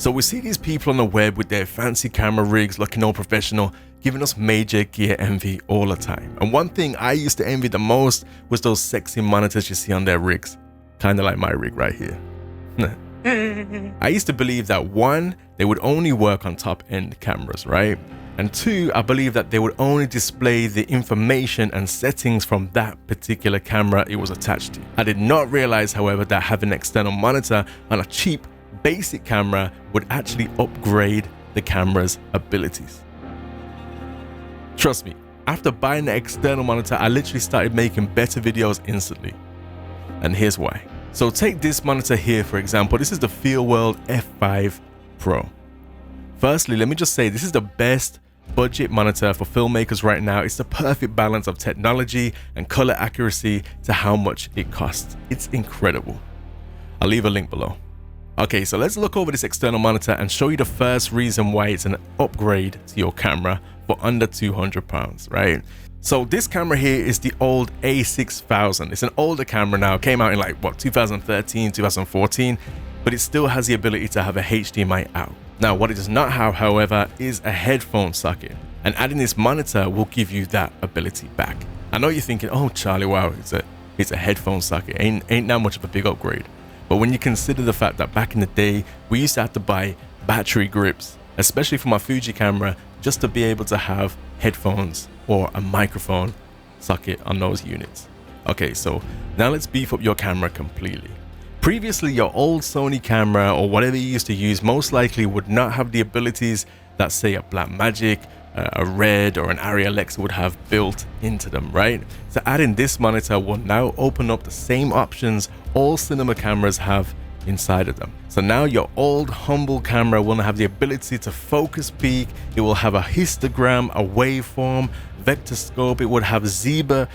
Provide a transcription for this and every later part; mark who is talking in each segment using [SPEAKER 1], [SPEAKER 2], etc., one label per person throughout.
[SPEAKER 1] So we see these people on the web with their fancy camera rigs looking all professional, giving us major gear envy all the time. And one thing I used to envy the most was those sexy monitors you see on their rigs. Kind of like my rig right here. I used to believe that one, they would only work on top end cameras, right? And two, I believe that they would only display the information and settings from that particular camera it was attached to. I did not realize, however, that having an external monitor on a cheap basic camera would actually upgrade the camera's abilities. Trust me, after buying the external monitor, I literally started making better videos instantly. And here's why. So take this monitor here, for example. This is the FEELWORLD F5 Pro. Firstly, let me just say this is the best budget monitor for filmmakers right now. It's the perfect balance of technology and color accuracy to how much it costs. It's incredible. I'll leave a link below. Okay, so let's look over this external monitor and show you the first reason why it's an upgrade to your camera for under £200, right? So this camera here is the old A6000. It's an older camera now, came out in like what, 2013, 2014, but it still has the ability to have a HDMI out. Now, what it does not have, however, is a headphone socket, and adding this monitor will give you that ability back. I know you're thinking, oh Charlie, wow, it's a headphone socket, ain't that much of a big upgrade. But when you consider the fact that back in the day, we used to have to buy battery grips, especially for my Fuji camera, just to be able to have headphones or a microphone socket on those units. Okay, so now let's beef up your camera completely. Previously, your old Sony camera or whatever you used to use most likely would not have the abilities that, say, a Blackmagic, a Red, or an Arri Alexa would have built into them, right? So adding this monitor will now open up the same options all cinema cameras have inside of them. So now your old humble camera will have the ability to focus peak, it will have a histogram, a waveform, vector scope, it would have zebra,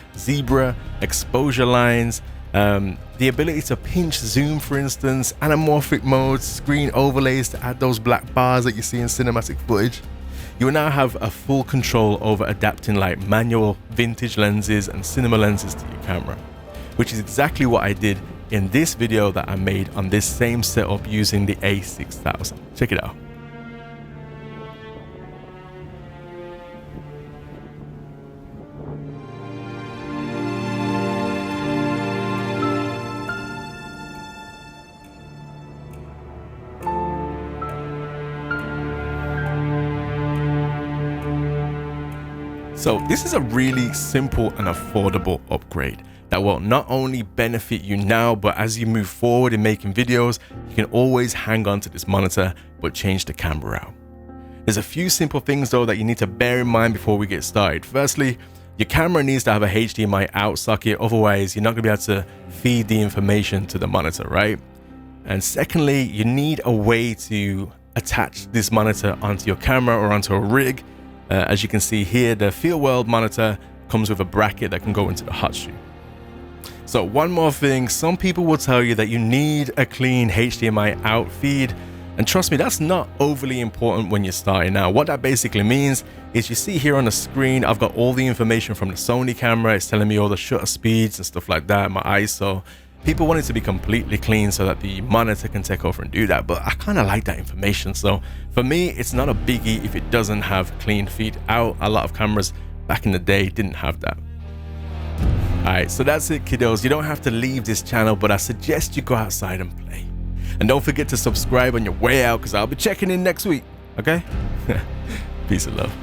[SPEAKER 1] exposure lines, the ability to pinch zoom, for instance, anamorphic modes, screen overlays to add those black bars that you see in cinematic footage. You will now have a full control over adapting like manual vintage lenses and cinema lenses to your camera, which is exactly what I did in this video that I made on this same setup using the A6000. Check it out. So this is a really simple and affordable upgrade that will not only benefit you now, but as you move forward in making videos, you can always hang on to this monitor, but change the camera out. There's a few simple things though that you need to bear in mind before we get started. Firstly, your camera needs to have a HDMI out socket, otherwise you're not gonna be able to feed the information to the monitor, right? And secondly, you need a way to attach this monitor onto your camera or onto a rig. As you can see here, the FEELWORLD monitor comes with a bracket that can go into the hot shoe. So one more thing, some people will tell you that you need a clean HDMI out feed, and trust me, that's not overly important when you're starting out. What that basically means is, you see here on the screen, I've got all the information from the Sony camera. It's telling me all the shutter speeds and stuff like that, my ISO. People want it to be completely clean so that the monitor can take over and do that, but I kind of like that information. So for me, it's not a biggie if it doesn't have clean feed out. A lot of cameras back in the day didn't have that. Alright, so that's it, kiddos. You don't have to leave this channel, but I suggest you go outside and play. And don't forget to subscribe on your way out, because I'll be checking in next week, okay? Peace and love.